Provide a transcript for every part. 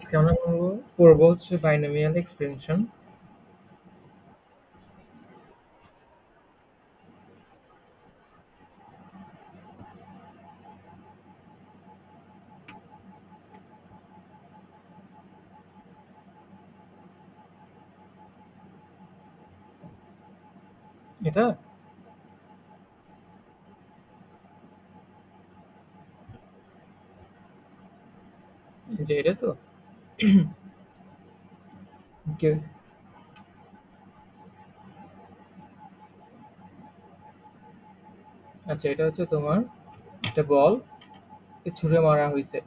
আজকে আমরা পড়বো হচ্ছে বাইনোমিয়াল এক্সপেনশন। এটা যে এটা তো কে- আচ্ছা, এটা হচ্ছে তোমার একটা বল ছুঁড়ে মারা হয়েছে।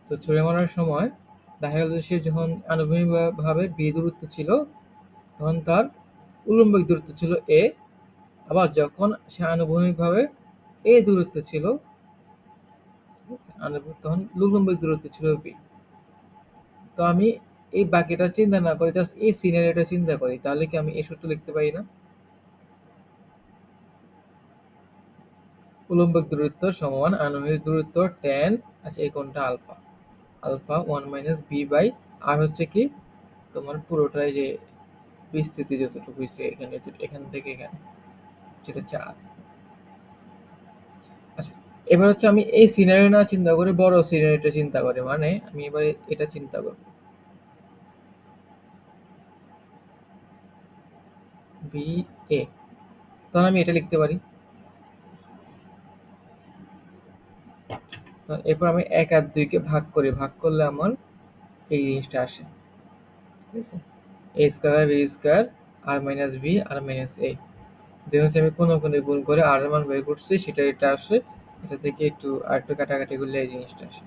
তো ছুঁড়ে মারার সময় দেখা গেল যে সে যখন আনুভূমিক ভাবে বি দূরত্ব ছিল, তখন তার উলম্বিক দূরত্ব ছিল এ। আবার যখন সে আনুভূমিক ভাবে এ দূরত্ব ছিল, তখন লুলম্বিক দূরত্ব ছিল বি। তো আমি এই বাকিটা চিন্তা না করে জাস্ট এই সিনারিওটা চিন্তা করি, তাহলে কি আমি এই সূত্র লিখতে পারি না? উলম্বিক দূরত্ব সমান আণবিক দূরত্ব tan, আচ্ছা এই কোণটা আলফা, আলফা 1 - b আর হচ্ছে কি তোমার পুরোটাই যে বিস্তৃতি যতটুকু হয়েছে এখানে এখান থেকে এখানে, যেটা 4। আচ্ছা, এবার হচ্ছে আমি এই সিনারিও না চিন্তা করে বড় সিনারিওটা চিন্তা করি, মানে আমি এবারে এটা চিন্তা করব বি এ। তখন আমি এটা লিখতে পারি। তো এরপর আমি 1 আর 2 কে ভাগ করি, ভাগ করলে আমার এই জিনিসটা আসে। ঠিক আছে, এ স্কয়ার বি স্কয়ার আর মাইনাস বি আর মাইনাস এ। দেন হচ্ছে আমি কোনো কোনো গুণ করে আর এর মান বের করছি, সেটা এটা আসে। এটা থেকে একটু আর একটু কাটাকাটি করলে এই জিনিসটা আসে।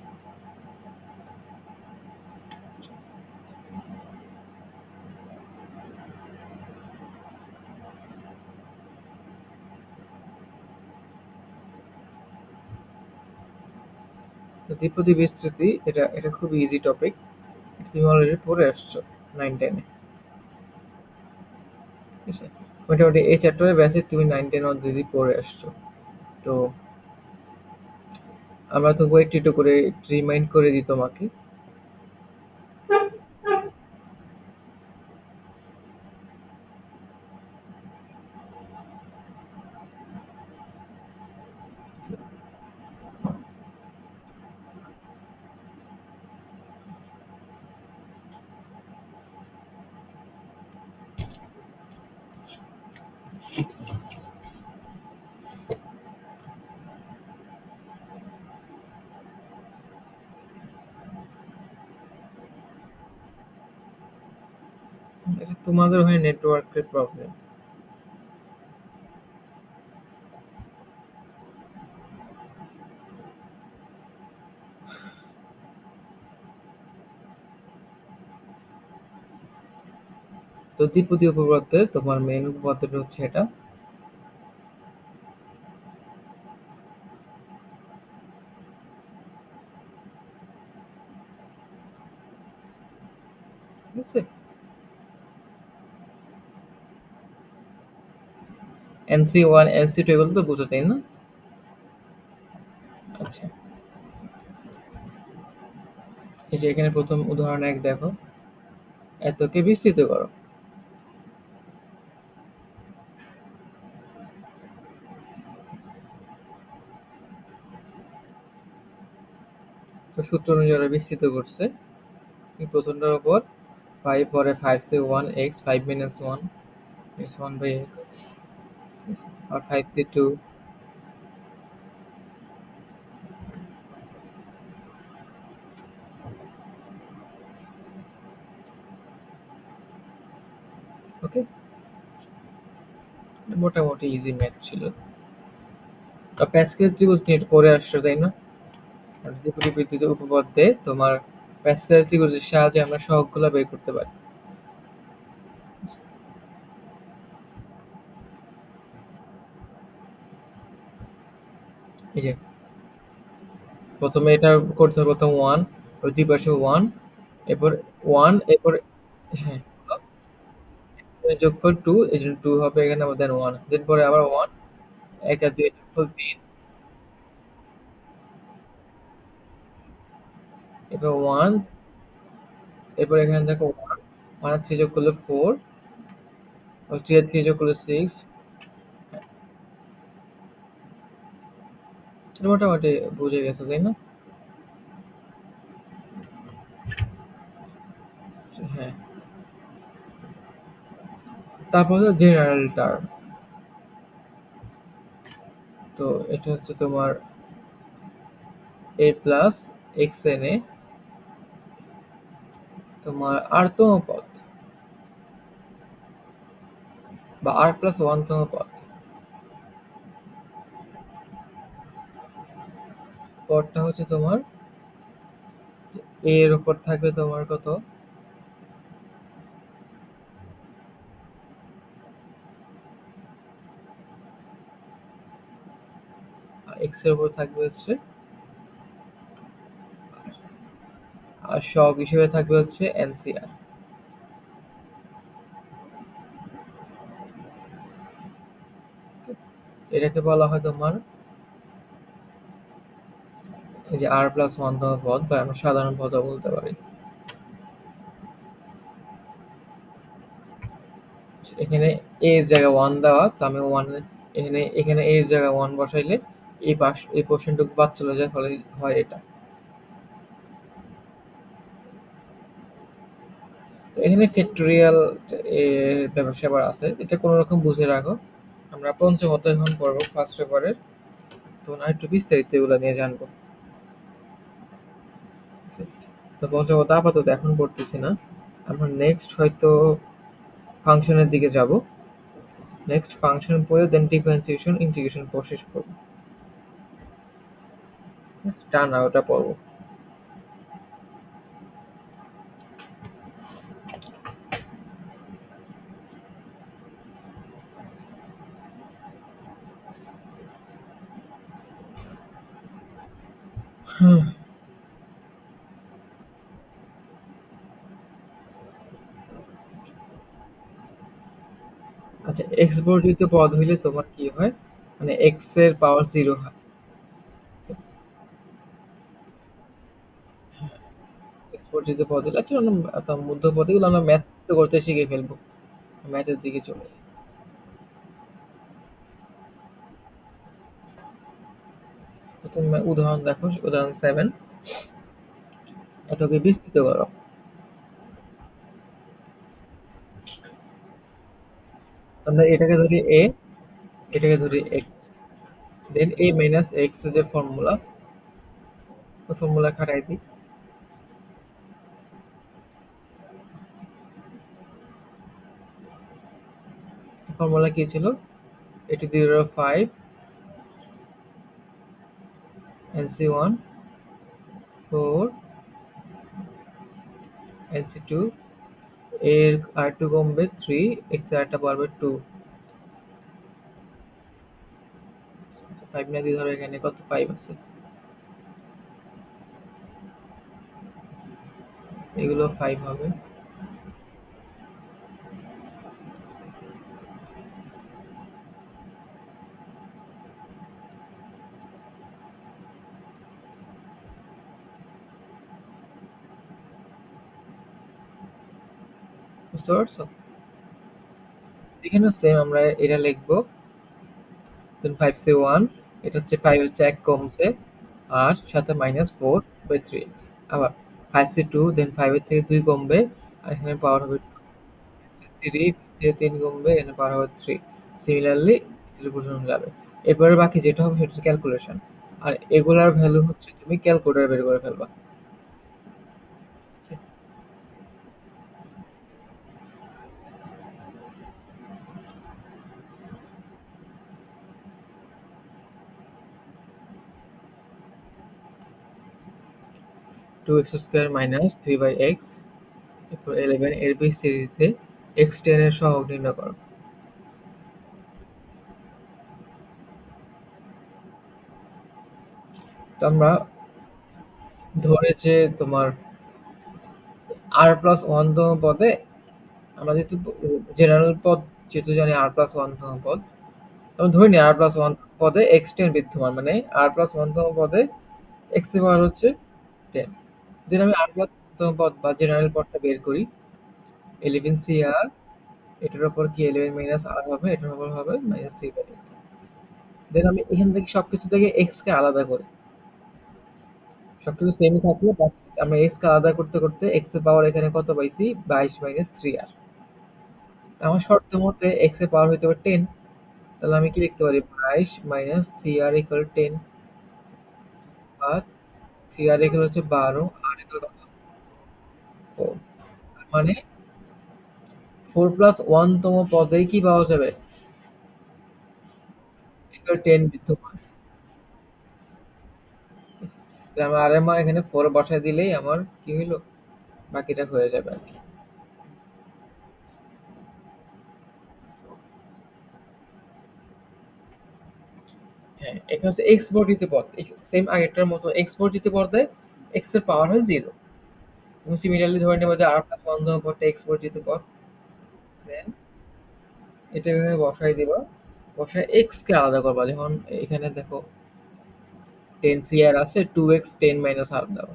তো দ্বিপদী বিস্তৃতি, এটা খুব ইজি টপিক। তুমি অলরেডি পড়ে আসছো 9-10-এ। ঠিক আছে, মোটামুটি এই চ্যাপ্টারের বেসিক তুমি 9-10 অলরেডি পড়ে আসছো। তো আমরা তো একটু একটু করে রিমাইন্ড করে দিই তোমাকে। এটা তোমাদের হয় নেটওয়ার্কের প্রবলেম। তো দ্বিপদী উপপাদ্যে তোমার মেইন উপপাদ্যটা হচ্ছে এটা। ঠিক আছে, NC1 NC2 এগুলো তো বুঝো, তাই না? আচ্ছা, এই যে এখানে প্রথম উদাহরণ 1 দেখো, এতকে বিস্তৃত করো। তো সূত্র অনুযায়ী ওরা বিস্তৃত করছে এই প্রথমটার উপর 5, পরে 5 সে 1 x, 5 minus 1 is 1/x, আর 5 সে 2। ওকে, মোটামুটি ইজি ম্যাথ ছিল। আর প্যাসকেল ত্রিভুজ নিয়ে পড়ে আসছো, তাই না? আর দ্বিপদী বিদ্যুতের উপপাদ্যে তোমার প্যাসকেল ত্রিভুজের সাহায্যে আমরা সহগগুলো বের করতে পারি। এই যে প্রথমে এটা করতে হবে, প্রথম 1, ওই দুই পাশে 1, এরপর 1, এরপর হ্যাঁ, যোগফল 2, এই জন্য 2 হবে এখানে, আবার দেন 1, দেন পরে আবার 1, 1 আর 2 যোগফল 3, এরপর 1, এরপর এখানে দেখো 1, 1 আর 3 যোগ করলে 4, আর 3 আর 3 যোগ করলে 6। মোটামুটি বুঝে গেছো, তাই না? হ্যাঁ। তারপর হলো জেনারেল টার্ম। তো এটা হচ্ছে তোমার a plus x N A তোমার r তম পদ বা r প্লাস 1 তম পদ। পদটা হচ্ছে তোমার a এর উপর থাকবে তোমার কত, এক্স এর উপর থাকবে হচ্ছে, আর সহগ হিসেবে থাকবে হচ্ছে এনসিআর। এটাকে বলা হয় তোমার এই যে r প্লাস 1 তম পদ, বা আমরা সাধারণ পদও বলতে পারি। এখানে a এর জায়গায় 1 দেওয়া, তো আমি 1 এখানে এখানে a এর জায়গায় 1 বসাইলে এই পোর্শনটুকু বাদ চলে যায়, ফলে হয় এটা। তো এখানে ফ্যাক্টোরিয়াল ব্যাপার স্যাপার আছে, এটা কোনো রকম বুঝে রাখো। আমরা পঞ্চমত এখন পড়বো ফার্স্ট পেপারের, তখন আর একটু বিস্তারিত এগুলো নিয়ে জানবো। তো পঞ্চমত আপাতত এখন পড়তেছি না, আমরা নেক্সট হয়তো ফাংশনের দিকে যাব। নেক্সট ফাংশন পড়ে দেন ডিফারেন্সিয়েশন ইন্টিগ্রেশন প্রসেস করবো। টানা ওটা পড়বো। আচ্ছা, এক্স বর্ধিত পদ হইলে তোমার কি হয়, মানে এক্স এর পাওয়ার 0 হয়। এক্স বর্ধিত পদ হলে আচ্ছা মধ্য পদগুলো আমরা ম্যাথ করতে শিখে ফেলবো, ম্যাথের দিকে চলে যাই। প্রথমে উদাহরণ দেখো, উদাহরণ 7, এতকে বিস্তৃত করো। আমরা এটাকে ধরি এ, এটাকে ধরি এক্স, দেন এ মাইনাস এক্স যে ফর্মুলা, ওই ফর্মুলা খাটাই দিই। ফর্মুলা কি ছিল, এটি 0 5 NC1 4 NC2, এর আর টু কমবে 3, এক্স এর একটা বাড়বে 2। 5 না দিয়ে ধরো এখানে কত 5 আছে, এগুলো 5 হবে। বুঝতে পারছো? এখানে সেম আমরা এটা লিখবো, দেন 5 সে 1, এটা হচ্ছে 5 হচ্ছে 1 কমছে, আর সাথে মাইনাস 4 বাই 3x। আবার 5 সে 2, দেন 5 এর থেকে 2 কমবে, আর এখানে পাওয়ার হবে 3 থেকে 3 কমবে, এখানে পাওয়ার হবে 3। সিমিলারলি ত্রিভুজন যাবে। এরপরে বাকি যেটা হবে সেটা হচ্ছে ক্যালকুলেশন, আর এগুলার ভ্যালু হচ্ছে তুমি ক্যালকুলেটরে বের করে ফেলবা। 2x square minus 3 by x, এরপর 11 এর বি সিরিজে x10 এর সহগ নির্ণয় করো। তো আমরা ধরে যে তোমার r প্লাস 1 তম পদে, আমরা যেহেতু জেনারেল পদ যেহেতু জানি r প্লাস 1 তম পদ, আমরা ধরে নিই r প্লাস 1 পদে x10 বিদ্যমান, মানে r প্লাস 1 তম পদে x এর পাওয়ার হচ্ছে 10। দেন আমি r প্লাস সর্বোত্তম পদ বা জেনারেল পদটা বের করি, 11 CR, এটার উপর কি 11 মাইনাস আর হবে, এটার উপর হবে মাইনাস 3 বাই এক্স। দেন আমি এখান থেকে সবকিছু থেকে এক্স কে আলাদা করি, সবকিছু সেমই থাকলে আমরা এক্স কে আলাদা করতে করতে এক্স এর পাওয়ার এখানে কত পাইছি, 22 - 3r। আমার শর্ত মতে এক্স এর পাওয়ার হইতে হবে 10, তাহলে আমি কি লিখতে পারি, 22 - 3r ইকুয়াল 10, বা 3r ইকুয়াল হচ্ছে 12, আর ইকুয়াল কত, 4। মানে 4+1 তম পদেই কি পাওয়া যাবে, ইকুয়াল 10 বিদ্যমান। তাহলে আমার আর এর মান এখানে 4 বসায় দিলেই আমার কি হইলো, বাকিটা হয়ে যাবে আর কি। হ্যাঁ, এখানে হচ্ছে এক্স বর্ধিত পদ, সেম আগেরটার মতো এক্স বর্ধিত পদে এক্স এর পাওয়ার হয় 0। তুমি সিমিলারলি ধরে নেবে যে r+1 তম পদটা এক্স বর্ধিত পদ। দেন এটা এভাবে বসাই দিবা, বসায় এক্স কে আলাদা করবা, যেমন এখানে দেখো 10 CR আছে, 2x 10 - r দাও,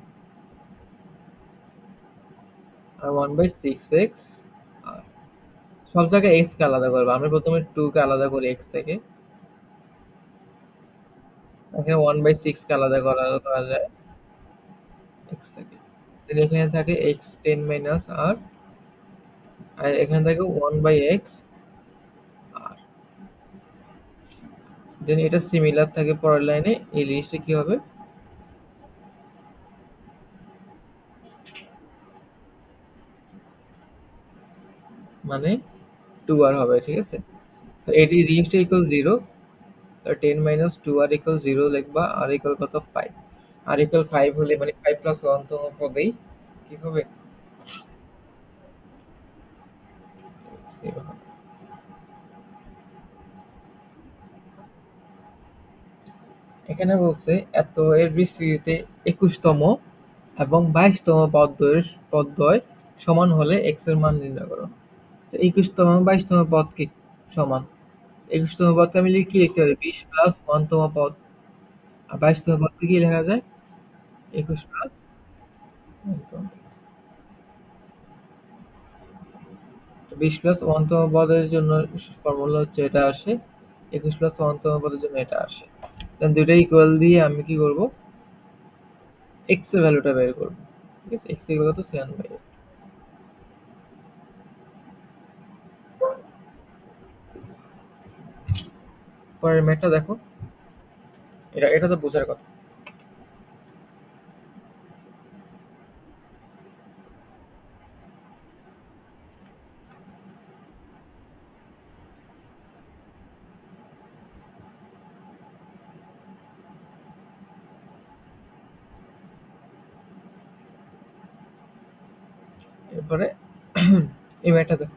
আর 1/6x আর সব জায়গায় এক্স কে আলাদা করবা। আমি প্রথমে 2 কে আলাদা করি এক্স থেকে, এখানে 1/6 কে আলাদা করা করা যায় এক্স থেকে। then এখানে থাকে x 10 - r, আর এখানে থাকে 1/x আর দেন এটা সিমিলার থাকে পরের লাইনে, এই জিনিসটা কি হবে, মানে 2r হবে, ঠিক আছে। তো এটি জিনিসটা ইকুয়াল 0, 10 - 2r ইকুয়াল 0 লিখবা, আর ইকুয়াল কত, 5। আর ইকুয়াল 5 হলে মানে 5+1 তম পদেই কি হবে, 0 হবে। এখানে বলছে এত এর বিস্তৃতিতে 21তম এবং 22তম পদদ্বয় সমান হলে এক্স এর মান নির্ণয় করো। তো 21তম এবং 22তম পদ কি সমান, 21তম পদকে আমি কি লিখতে পারি, 20+1 তম পদ, আর 22তম পদকে কি লেখা যায়, 21+1 তম। তো 20+1 তম পদের জন্য ফর্মুলা হচ্ছে এটা আসে, 21+1 তম পদের জন্য এটা আসে। দেন দুইটা ইকুয়াল দিয়ে আমি কি করব, এক্স এর ভ্যালুটা বের করব। ঠিক আছে, এক্স ইকুয়াল কত, 7/8। পরের ম্যাথটা দেখো, এটা এটা তো বোঝার কথা। এরপরে এই ম্যাথটা দেখো,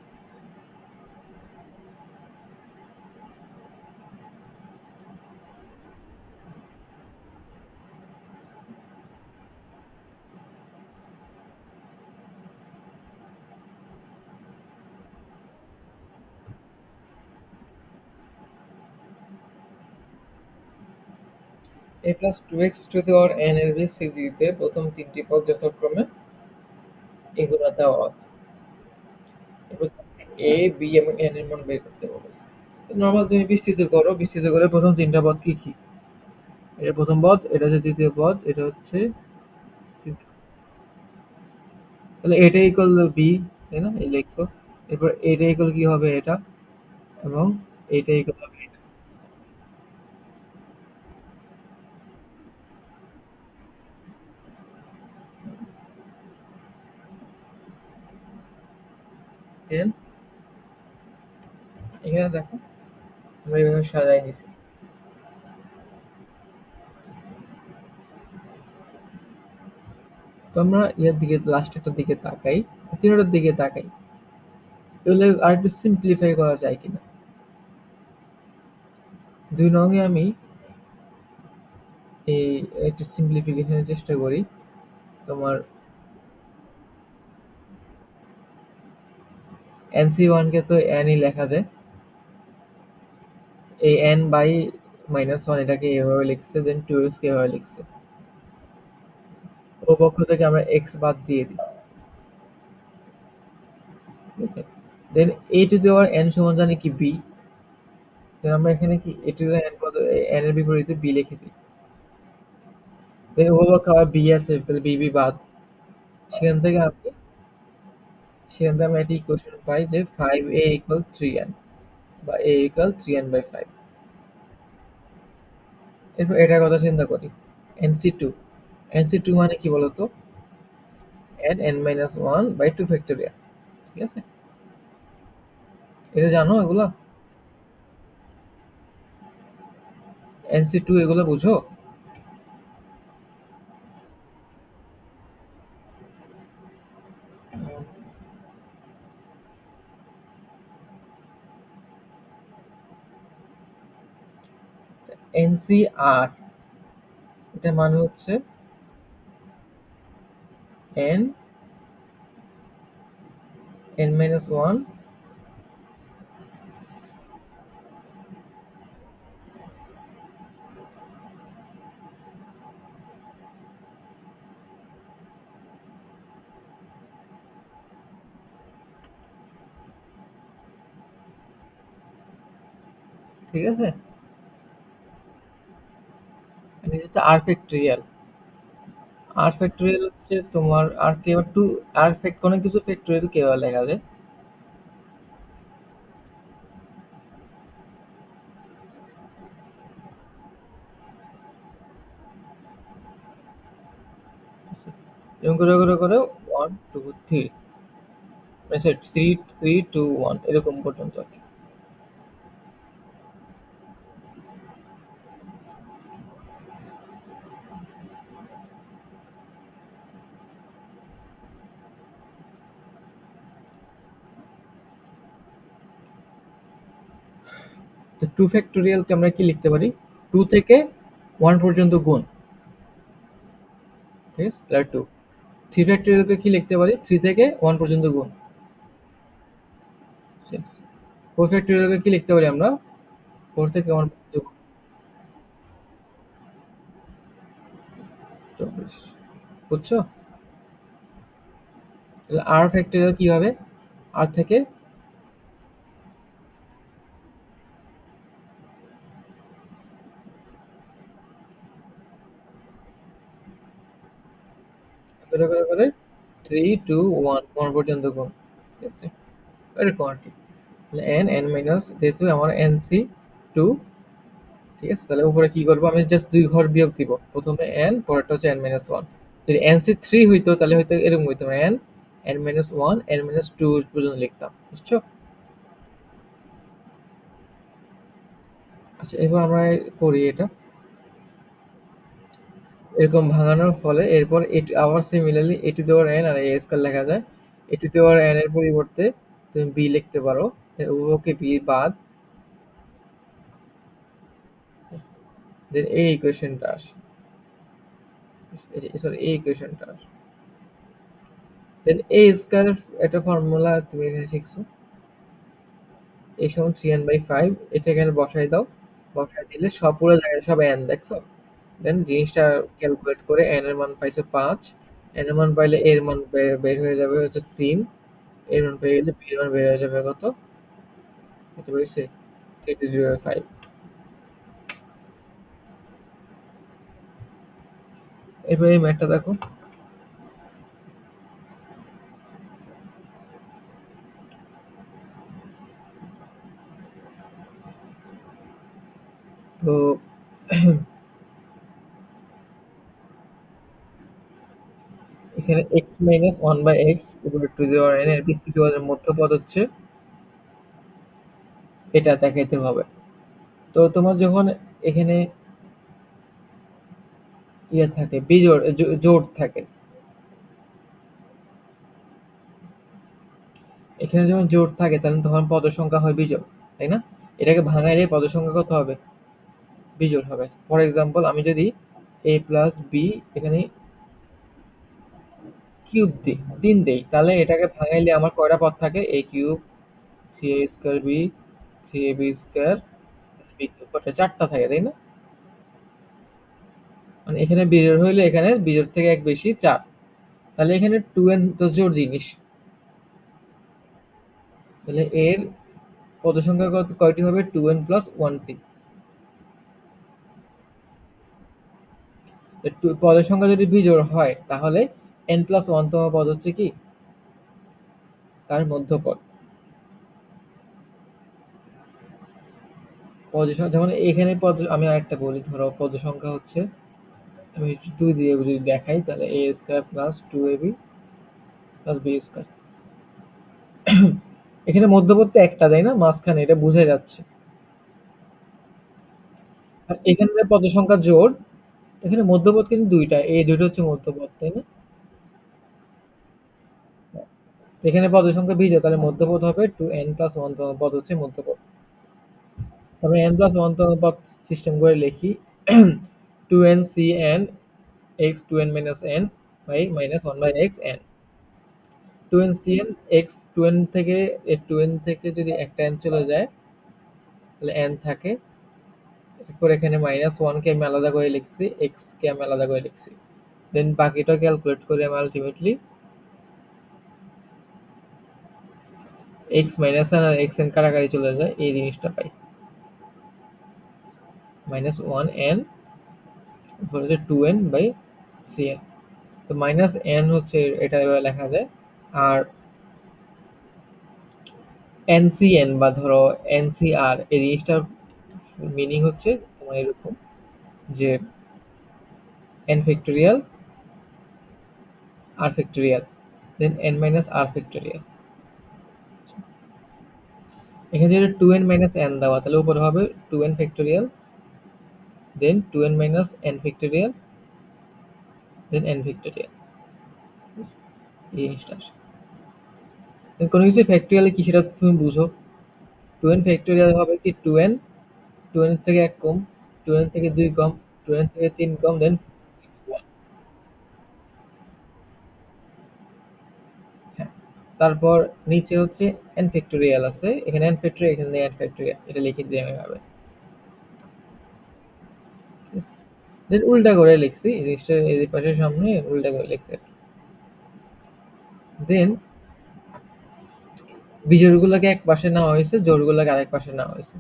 a+2x⁴ এর বিস্তৃতিতে প্রথম তিনটি পদ যথাক্রমে এগুলো দেওয়া আছে। এবার এ, বি এবং এন এর মান বের করতে বলেছে। নরমাল তুমি বিস্তৃত করো, বিস্তৃত করে প্রথম তিনটা পদ কি কি, এটা প্রথম পদ, এটা হচ্ছে দ্বিতীয় পদ, এটা হচ্ছে তাহলে এটা ইকুয়াল বি, তাই না, এই লিখছো। এরপর এটা ইকুয়াল কি হবে, এটা, এবং এটা ইকুয়াল হবে এটা। দেন এখানে দেখো আমরা এইভাবে সাজাই নিছি। তো আমরা ইয়ার দিকে লাস্টেরটার দিকে তাকাই, তিনটার দিকে তাকাই, এগুলো আর একটু সিম্পলিফাই করা যায় কিনা। 2 নং-এ আমি এই একটু সিম্পলিফিকেশনের চেষ্টা করি। তোমার NC1 কে তো n ই লেখা যায়, এই n/-1 এটাকে এভাবে লিখছে, দেন 2x কে এভাবে লিখছে। ও পক্ষ থেকে আমরা x বাদ দিয়ে দিই, ঠিক আছে? দেন a to the power n সমান জানি কি b, দেন আমরা এখানে কি a to the power n পদ n এর বিপরীতে b লিখে দিই। দেন উপপক্ষ আবার b আছে, তাহলে b বাদ। সেখান থেকে আমি একটা ইকুয়েশন পাই যে 5a ইকুয়াল 3n, বা a ইকুয়াল 3n/5। এরপর এটার কথা চিন্তা করি, nc2। nc2 মানে কি বলতো? n(n-1) 2 factorial. ঠিক আছে? এটা জানো এগুলা? nc2 এগুলো বুঝো? NCR এটা মানে হচ্ছে n n-1। ঠিক আছে? এটা হচ্ছে r ফ্যাক্টোরিয়াল। r ফ্যাক্টোরিয়াল হচ্ছে তোমার r কে আবার 2 r ফ্যাক্ট কোনো কিছু ফ্যাক্টোরিয়াল কে আবার লেখা যায়? এরকম করে 1 2 3, আচ্ছা 3 3 2 1 এরকম পর্যন্ত। তো 2 ফ্যাক্টোরিয়ালকে আমরা কি লিখতে পারি? 2 থেকে 1 পর্যন্ত গুণ। ঠিক আছে? তাহলে 2। 3 ফ্যাক্টোরিয়ালকে কি লিখতে পারি? 3 থেকে 1 পর্যন্ত গুণ। 4 ফ্যাক্টোরিয়ালকে কি লিখতে পারি আমরা? 4 থেকে 1 পর্যন্ত গুণ। 24। বুঝছো? তাহলে r ফ্যাক্টোরিয়াল কি হবে? r থেকে করে 3 2 1 1 পর্যন্ত গুণ। ঠিক আছে? এরকম আর কি। তাহলে n মাইনাস, যেহেতু আমার nc 2। ঠিক আছে? তাহলে উপরে কি করবো? আমি জাস্ট 2 ঘর বিয়োগ দিব। প্রথমে n, পরেরটা হচ্ছে n মাইনাস 1। যদি nc 3 হইতো তাহলে হয়তো এরকম হইতো, n মাইনাস 1 n মাইনাস 2 পর্যন্ত লিখতাম। বুঝছো? আচ্ছা, এবার আমরা করি এটা। এরকম ভাঙানোর ফলে এরপর আবার similarly a to the power n আর a স্কয়ার লেখা যায়। a to the power n এর পরিবর্তে তুমি b লিখতে পারো। ওকে b বাদ, দেন এই ইকুয়েশনটা আসে। সরি, এই ইকুয়েশনটা আসে। দেন a স্কয়ার একটা ফর্মুলা তুমি এখানে শিখছো। a সমান 3n/5, এটা এখানে বসাই দাও। বসাই দিলে সব পুরো জায়গায় সব n দেখছো? দেন জিনিসটা ক্যালকুলেট করে n এর মান পাইছো 5। n এর মান পাইলে এর মান বের হয়ে যাবে হচ্ছে 3। এর মান পেয়ে গেলে b এর মান বের হয়ে যাবে কত? কত পেয়েছে? 3/5। এবার এই ম্যাথটা দেখো। তো এখানে x মাইনাস 1/x উপরে 2 the power n এর বিস্তৃত পদের মধ্য পদ হচ্ছে এটা দেখাইতে হবে। তো তোমার যখন এখানে ইয়ে থাকে, বিজোড় জোড় থাকে, এখানে যখন জোড় থাকে তাহলে তখন পদ সংখ্যা হয় বিজোড়, তাই না? এটাকে ভাঙাইলে পদ সংখ্যা কত হবে? বিজোড় হবে। ফর এক্সাম্পল আমি যদি a প্লাস বি এখানে কিউব দিই, 3 দেই, তাহলে এটাকে ভাঙাইলে আমার কয়টা পদ থাকে? a cube, 3a square b, 3ab square, b cube, কয়টা? 4টা থাকে, তাই না? মানে এখানে বিজোড় হইলে এখানে বিজোড় থেকে এক বেশি 4। তাহলে এখানে 2n তো জোড় জিনিস। তাহলে এর পদ সংখ্যা কয়টি হবে? 2n plus 1t। পদের সংখ্যা যদি বিজোড় হয় তাহলে n প্লাস 1 তম পদ হচ্ছে কি তার মধ্যপদ। পদ সংখ্যা যেমন এখানে পদ, আমি আরেকটা বলি, ধরো পদ সংখ্যা হচ্ছে, আমি 2 দিয়ে যদি দেখাই তাহলে a square plus 2ab plus b square. এখানে মধ্যপদ তো একটা, তাই না? মাঝখানে এটা বোঝা যাচ্ছে। আর এখানে পদ সংখ্যা জোড়, এখানে মধ্যপদ কিন্তু দুইটা, এই দুইটা হচ্ছে মধ্যপদ, তাই না? এখানে পদ সংখ্যা বিজোড়, তাহলে মধ্যপদ হবে 2n প্লাস 1 তম পদ হচ্ছে মধ্যপদ। তবে n প্লাস 1 তম পদ সিস্টেম করে লিখি 2n cn x 2n minus n by minus 1 by x n। 2n cn x 2n থেকে 2n থেকে যদি একটা n চলে যায় তাহলে n থাকে। এরপর এখানে মাইনাস 1 কে আমি আলাদা করে লিখছি, x কে আমি আলাদা করে লিখছি। দেন বাকিটা ক্যালকুলেট করে আমি আলটিমেটলি x মাইনাস n আর x n কাটাকাটি চলে যায়, এই জিনিসটা পাই। মাইনাস 1 n হচ্ছে 2n বাই cn। তো মাইনাস n হচ্ছে, এটা এভাবে লেখা যায়। আর এনসিএন বা ধরো এনসিআর, এই জিনিসটার মিনিং হচ্ছে তোমার এরকম যে N factorial r factorial then N minus r factorial. এখানে যদি টু এন মাইনাস এন দেওয়া তাহলে উপরে হবে two n factorial then two n minus n factorial then n factorial. এই জিনিসটা আসে। কোনো কিছু ফ্যাক্টোরিয়াল কি সেটা তুমি বুঝো। টু এন ফ্যাক্টোরিয়াল হবে কি টু এন থেকে এক কম, টু এন থেকে দুই কম, টু এন থেকে তিন কম, দেন হ্যাঁ। তারপর নিচে হচ্ছে n ফ্যাক্টোরিয়াল আছে, এখানে n ফ্যাক্টোরিয়াল, এখানে n ফ্যাক্টোরিয়াল, এটা লিখে দিই আমি এভাবে। দেন উল্টা করে লিখছি এই জিনিসটা, এই পাশের সামনে উল্টা করে লিখছি আর কি। দেন বিজোড়গুলোকে এক পাশে নেওয়া হয়েছে, জোড়গুলোকে আরেক পাশে নেওয়া হয়েছে।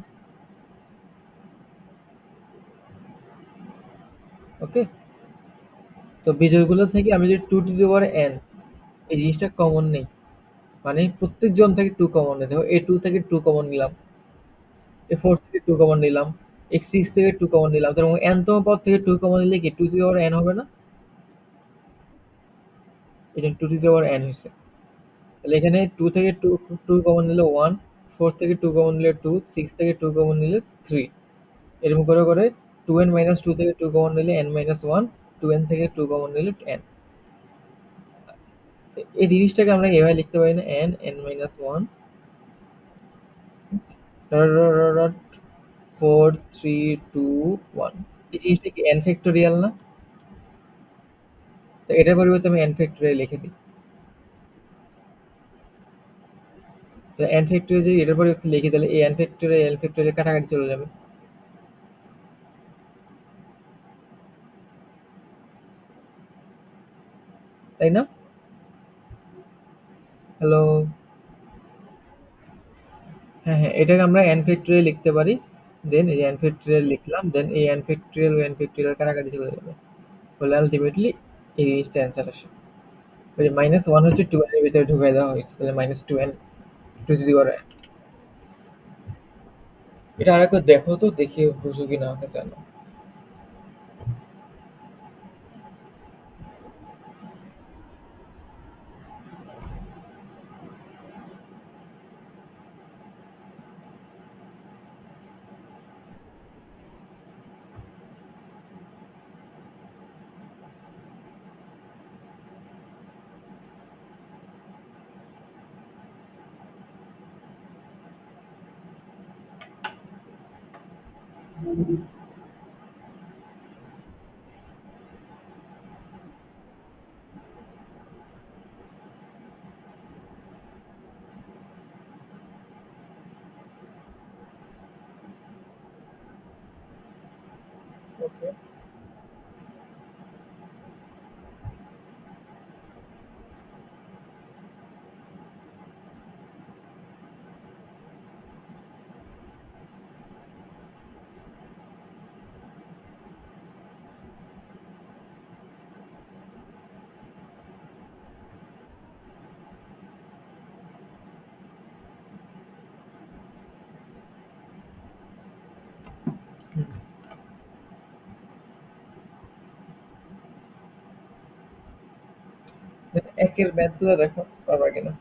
ওকে। তো বিজোড়গুলো থেকে আমি যদি two to the power n, এই জিনিসটা কমন নেই, মানে প্রত্যেকজন থেকে টু কমন নিতে হবে। এ টু থেকে টু কমন নিলাম, এ ফোর থেকে টু কমন নিলাম, এক্স সিক্স থেকে টু কমন নিলাম, তার মানে n তম পদ থেকে টু কমন নিলে কি two to the power n হবে না? এই জন্য two to the power n হয়েছে। তাহলে এখানে টু থেকে টু টু কমন নিলে ওয়ান, ফোর থেকে টু কমন নিলে টু, সিক্স থেকে টু কমন নিলে থ্রি। এরকম করে করে টু এন মাইনাস টু থেকে টু কমন নিলে n minus one, two n থেকে টু কমন নিলে এন। এই জিনিসটাকে আমরা এভাবে লিখতে পারি না, n N minus one four three two one. এই জিনিসটা কি এন ফ্যাক্টোরিয়াল না? তো এটার পরিবর্তে আমি এন ফ্যাক্টোরিয়াল লিখে দিই। তো এন ফ্যাক্টোরিয়াল যদি এটার পরিবর্তে লিখি তাহলে এই এন ফ্যাক্টোরিয়াল কাটাকাটি চলে যাবে, তাই না? হ্যালো। হ্যাঁ, হ্যাঁ, এটাকে আমরা n ফ্যাক্টোরিয়াল লিখতে পারি। দেন এই n ফ্যাক্টোরিয়াল লিখলাম। দেন এই n ফ্যাক্টোরিয়াল ও n ফ্যাক্টোরিয়াল কাটাকাটি চলে যাবে। ফলে আল্টিমেটলি এই জিনিসটা অ্যান্সার আসে। ওই যে -1 হচ্ছে 2n এর ভিতরে ঢুকাই দেওয়া হয়েছে। তাহলে -2n two the power n। এটা আরেকবার দেখো তো, দেখে বুঝো কিনা আমাকে জানো। ওকে। হুম। একের ম্যাথগুলো দেখো, পারবা কিনা।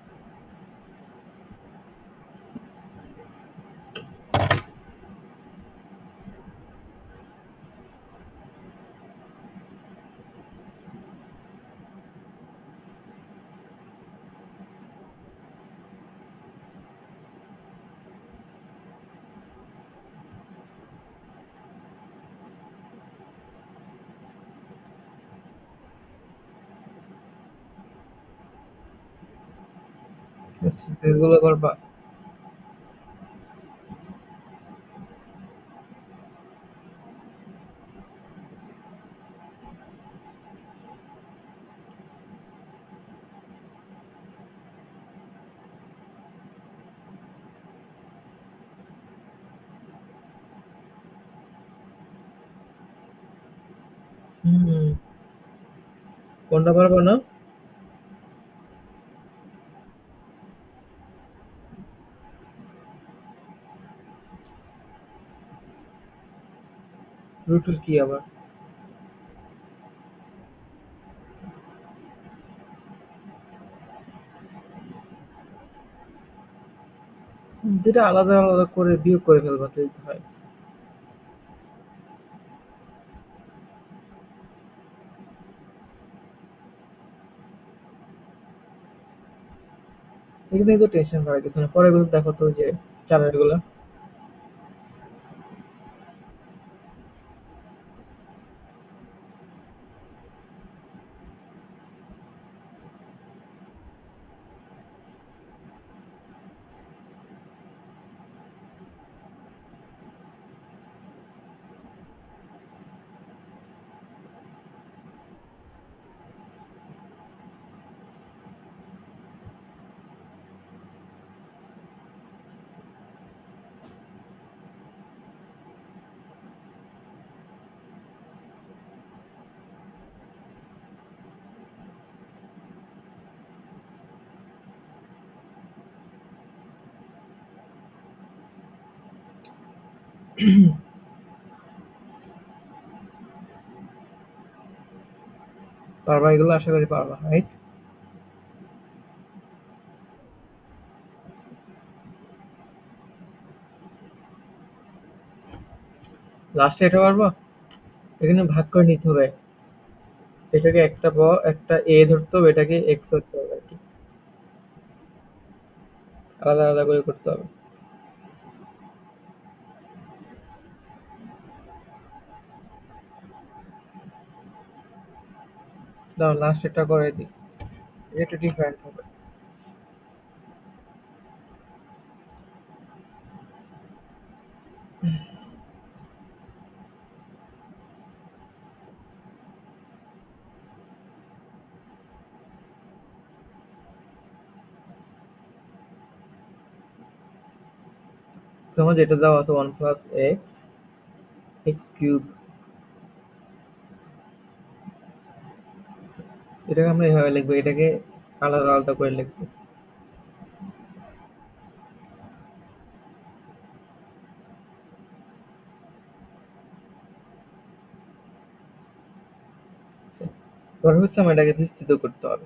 এগুলো পারবা। হুম। কোনটা পারবা না? রুটের কি আবার? দুটা আলাদা আলাদা করে বিয়োগ করে ফেলবা তাহলে তো হয়। এগুলো নিয়ে তো টেনশন করার কিছু না, পরে এগুলো দেখো তো যে চারের গুলো। পারবা এগুলো, আশা করি পারবা, রাইট? লাস্টে এটা পারবা। এখানে ভাগ করে নিতে হবে। এটাকে একটা একটা এ ধরতে হবে, এটাকে এক্স ধরতে হবে আর কি। আলাদা আলাদা করে করতে হবে। দাও লাস্ট এটা করে দিই। এটা ডিফারেন্ট হবে। তোমার যেটা দেওয়া আছে one plus x, x cube, এটাকে আমরা এভাবে লিখবো, এটাকে আলাদা আলাদা করে লিখবো। এবার হচ্ছে আমার এটাকে বিস্তৃত করতে হবে।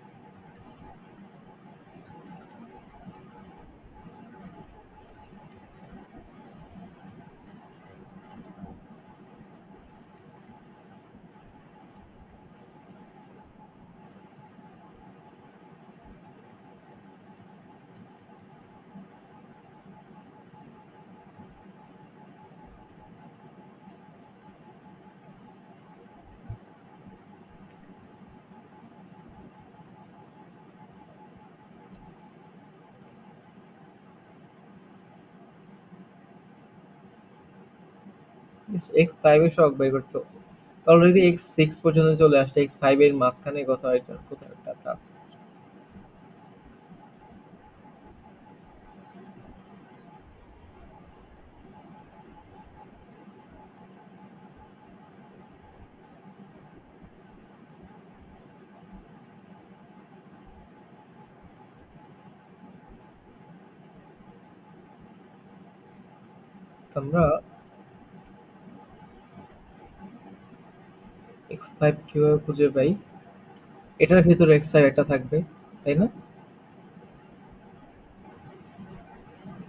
এক্স ফাইভ এর সহগ বের করতে হচ্ছে। অলরেডি এক্স সিক্স পর্যন্ত চলে আসছে, এক্স ফাইভ এর মাঝখানে কোথাও একটা, কোথাও একটা আছে। আমরা x5 কিভাবে খুঁজে পাই? এটার ভেতরে x5 একটা থাকবে, তাই না?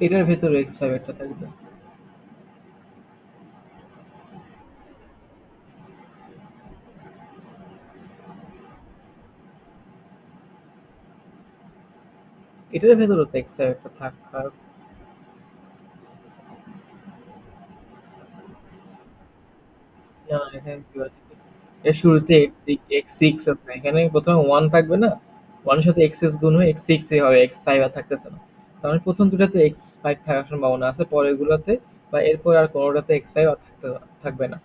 এটার ভেতরে x5 একটা থাকবে। এটার ভেতরে তো x5 একটা থাকার। না, না, এখানে কি আছে? এর শুরুতে x6 আছে, এখানে প্রথমে 1 থাকবে না? 1 এর সাথে x6 গুণ হয়ে x6 এ হবে, x5 আর থাকতেছে না। তার মানে প্রথম দুটাতে x5 থাকার সম্ভাবনা আছে, পরের গুলোতে বা এরপর আর কোনোটাতে x5 আর থাকবে না।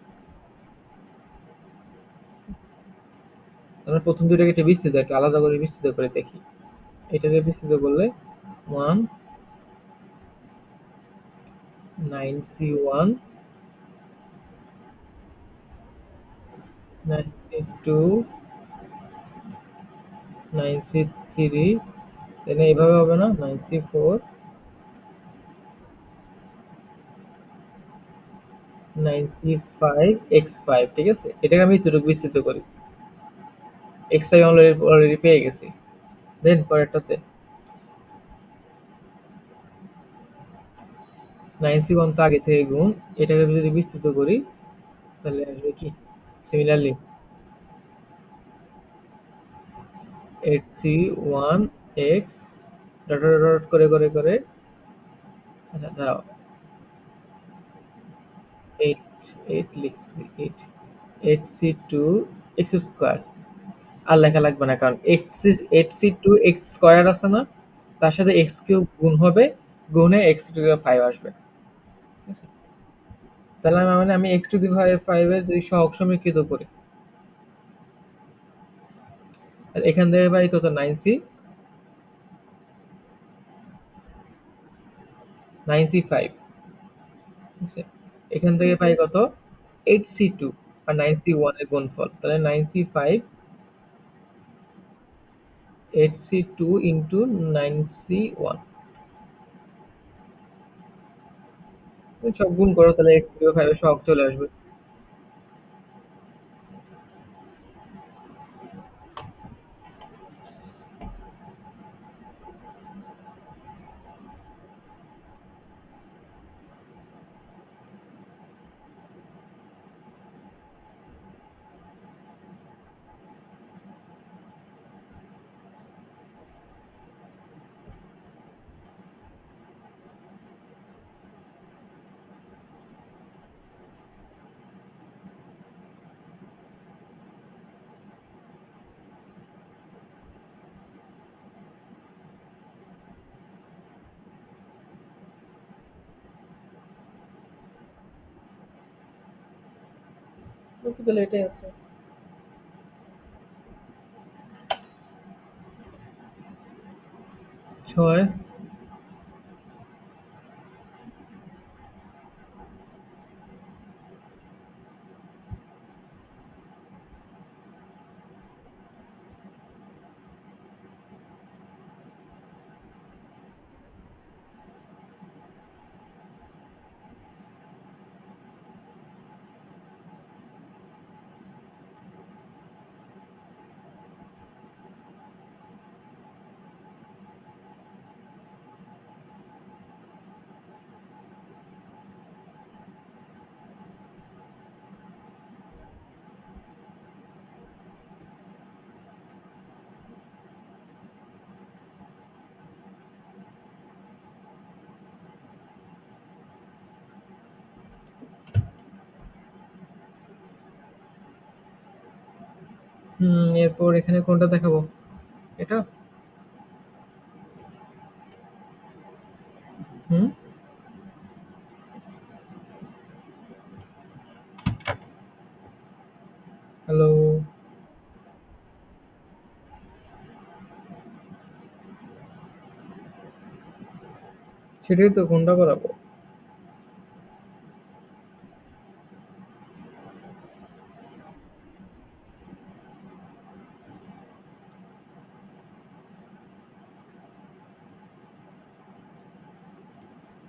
আমরা প্রথম দুইটাকে একটা বিস্তৃত, একটা আলাদা করে বিস্তৃত করে দেখি। এটাকে বিস্তৃত করলে 1 91 92 93, তাহলে এভাবে হবে না? 94 95 x5, ঠিক আছে? এটাকে আমি এতটুকু বিস্তৃত করি। x5 অলরেডি পেয়ে গেছি। দেন পরেরটাতে 91 তো আগে থেকে গুণ, এটাকে যদি বিস্তৃত করি তাহলে আসবে কি? Similarly 8c1 x dot dot dot করে করে করে, আচ্ছা দাঁড়াও, 8 8 লিখছি, 8 8c2 x স্কয়ার। আর লেখা লাগবে না, কারণ8c2 x স্কয়ার আছে না, তার সাথে x কিউব গুণ হবে, গুণে x টু দি 5 আসবে, ঠিক আছে? তাহলে আমি x টু দি 5 এর যদি সহগ সমীকৃত করি, আর এখান থেকে পাই কত? 9c, 9c5, ঠিক আছে? এখান থেকে পাই কত? 8c2 আর 9c1 এর গুণফল, তাহলে 9c5 8c2 ইন্টু 9c1, সব গুণ করো, তাহলে x টু দি 5 এর সহগ চলে আসবে। ওকে, তাহলে এটাই আছে। 6, এরপর এখানে কোনটা দেখাবো? এটা? হুম, হ্যালো, সেটাই তো, কোনটা করাবো?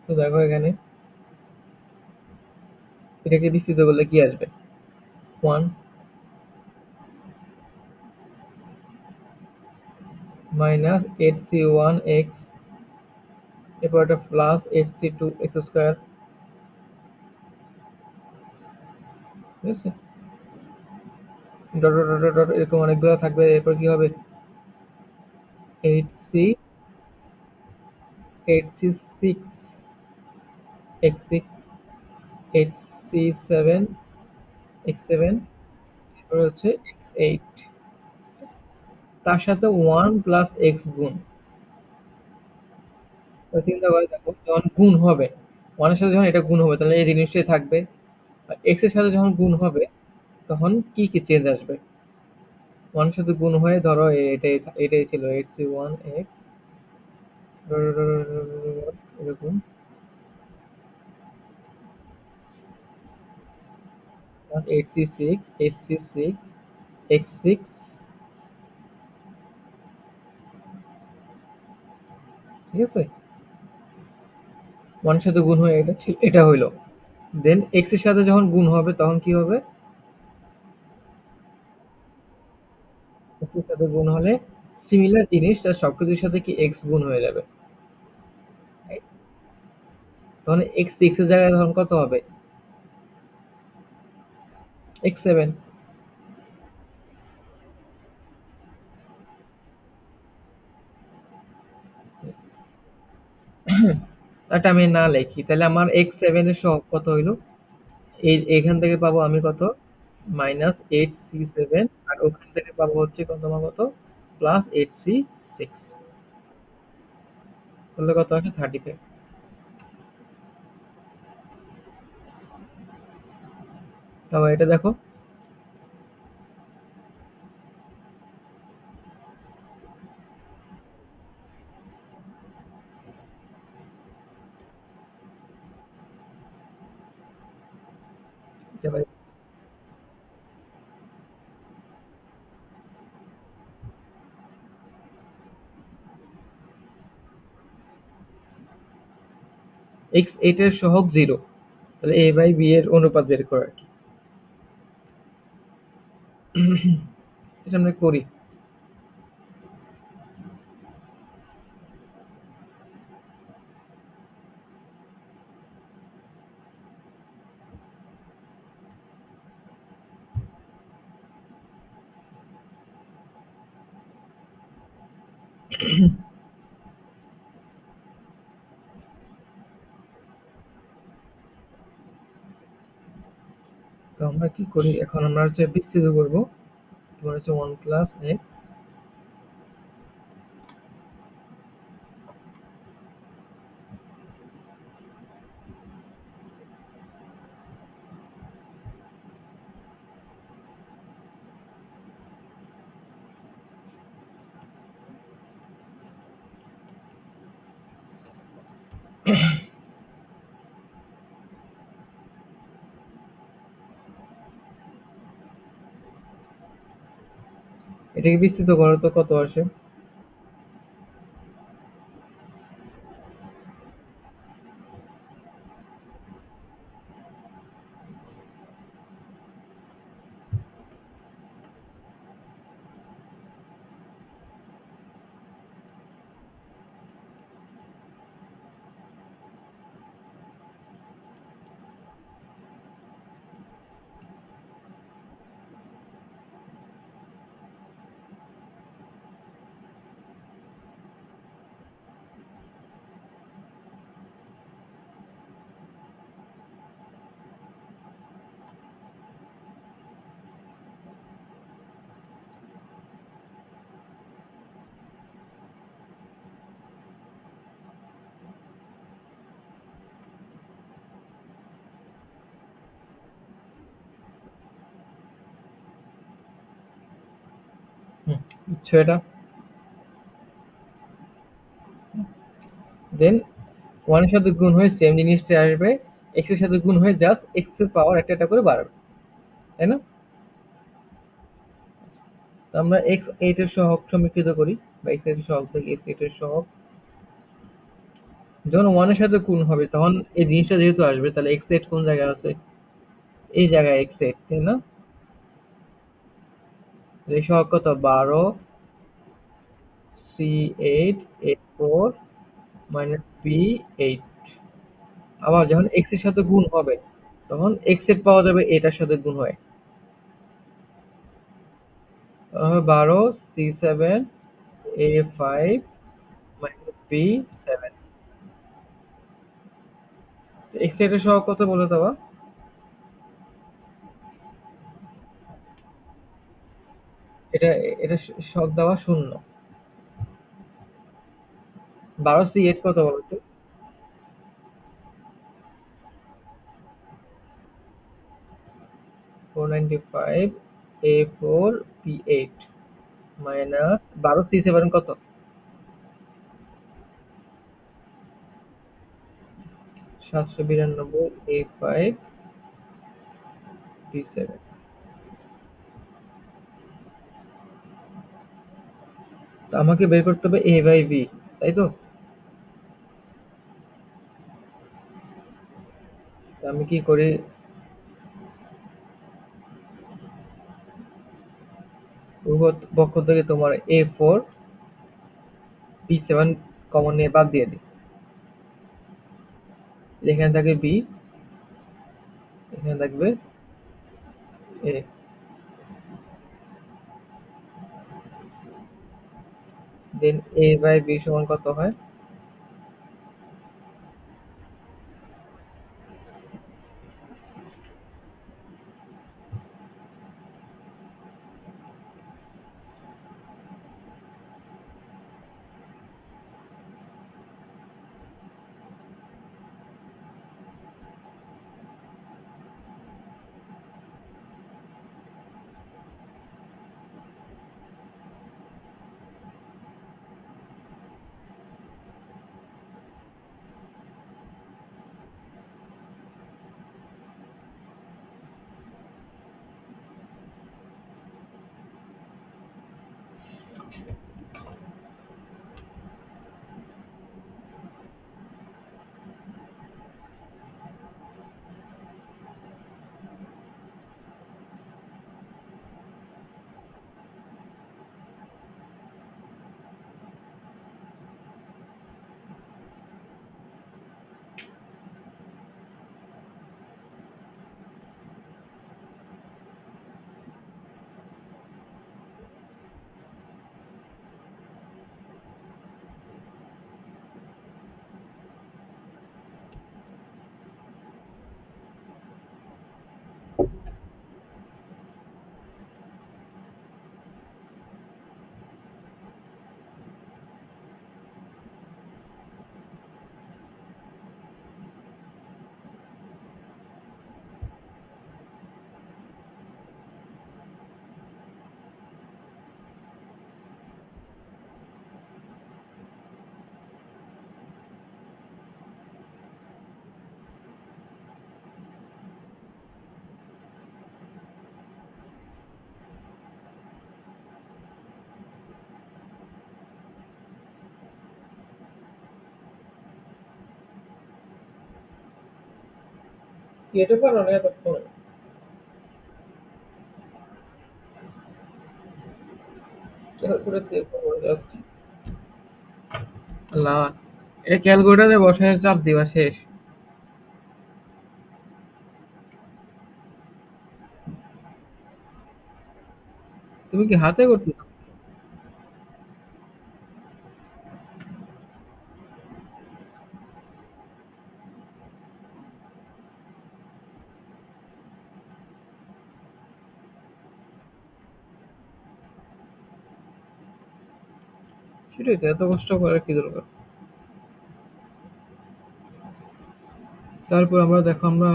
তো দেখো এখানে, এটাকে বিস্তৃত করলে কি আসবে? 1, মাইনাস 8c1x, এরপর একটা প্লাস 8c2x স্কোয়ার। ঠিক আছে, ডট ডট ডট ডট এরকম অনেকগুলো থাকবে। এরপর কি হবে? 8c 8c6 x6, 8c7 x7, এরপর হচ্ছে x8, তার সাথে 1 প্লাস এক্স গুণ। তো চিন্তা করে দেখো, যখন গুণ হবে, 1 এর সাথে যখন এটা গুণ হবে তাহলে এই জিনিসটাই থাকবে। আর x এর সাথে যখন গুণ হবে তখন কি কি চেঞ্জ আসবে? 1 এর সাথে গুণ হয়ে ধরো এটাই ছিল 8c1x, এরকম 8c6 8c6 x6, ঠিক আছে? 1 এর সাথে গুণ হয়ে এটা হইলো। দেন x এর সাথে যখন গুণ হবে তখন কি হবে? x এর সাথে গুণ হলে সিমিলার জিনিস তার সবকিছুর সাথে কি x গুণ হয়ে যাবে। তখন x6 এর জায়গায় তখন কত হবে? x7। এটা আমি না লিখি তাহলে আমার x7 এর সহগ কত হইলো? এখান থেকে পাবো আমি কত? -8c7, আর ওখান থেকে পাবো হচ্ছে কত, আমার কত? +8c6, করলে কত আসে? 35। তারপর এটা দেখো, x8 এর সহগ 0, তাহলে a/b এর অনুপাত বের করো আর কি। এটা আমরা করি। তো আমরা কি করি এখন, আমরা হচ্ছে বিস্তৃত করব। তোমার হচ্ছে 1 প্লাস এক্স, এটাকে বিস্তৃত করো তো কত আসে? বুঝছো এটা? দেন 1 এর সাথে গুণ হয়ে সেম জিনিসটা আসবে, x এর সাথে গুণ হয়ে জাস্ট x এর পাওয়ার একটা একটা করে বাড়বে, তাই না? তো আমরা x8 এর সহগ সমীকৃত করি, বা x8 এর সহগ থেকে x8 এর সহগ যখন 1 এর সাথে গুণ হবে তখন এই জিনিসটা যেহেতু আসবে তাহলে x8 কোন জায়গায় আছে? এই জায়গায় x8, তাই না? এই সহগ কত? 12 সি এইট এ ফোর মাইনাস বি এইট। আবার যখন এক্স এর সাথে গুণ হবে তখন এক্স এর পাওয়া যাবে এটার সাথে গুণ হয়। তখন হবে 12 C7 A5 minus B7। X এর সহগ কত বলে দেওয়া? এটা এটা সহগ দেওয়া শূন্য। 12 C8 কত বলো তো? 495 A4 B8 মাইনাস 12 C7 কত? 792 A5 B7। তো আমাকে বের করতে হবে এ বাই বি, তাই তো? তো আমি কি করি, উভয় পক্ষ থেকে তোমার A4 B7 কমন নিয়ে বাদ দিয়ে দিই। এখানে থাকে বি, এখানে থাকবে এ। দেন এ বাই বি সমান কত হয়? কেটে পারো না এতক্ষণ? ক্যালকুলেটর দিয়ে করবো জাস্ট। আল্লাহ, এটা ক্যালকুলেটরে বসায় চাপ দিবা শেষ। তুমি কি হাতে করতেছো? সেটাই তো, এত কষ্ট করার কি দরকার? তারপর আমরা দেখো, আমরা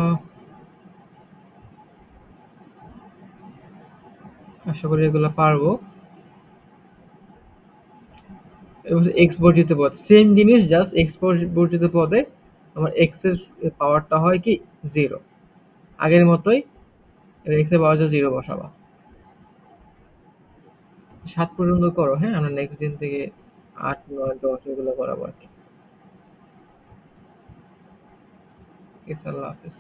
আশা করি এগুলো পারবো। এবং এক্স বর্জিত পদ সেম জিনিস, জাস্ট এক্স বর্জিত পদে আমার এক্স এর পাওয়ারটা হয় কি জিরো, আগের মতোই। এক্স এর পাওয়ার জিরো বসাবা। 7 পর্যন্ত করো, হ্যাঁ? আমরা নেক্সট দিন থেকে 8 9 10 এগুলো করাবো আর কি। আল্লাহ হাফেজ।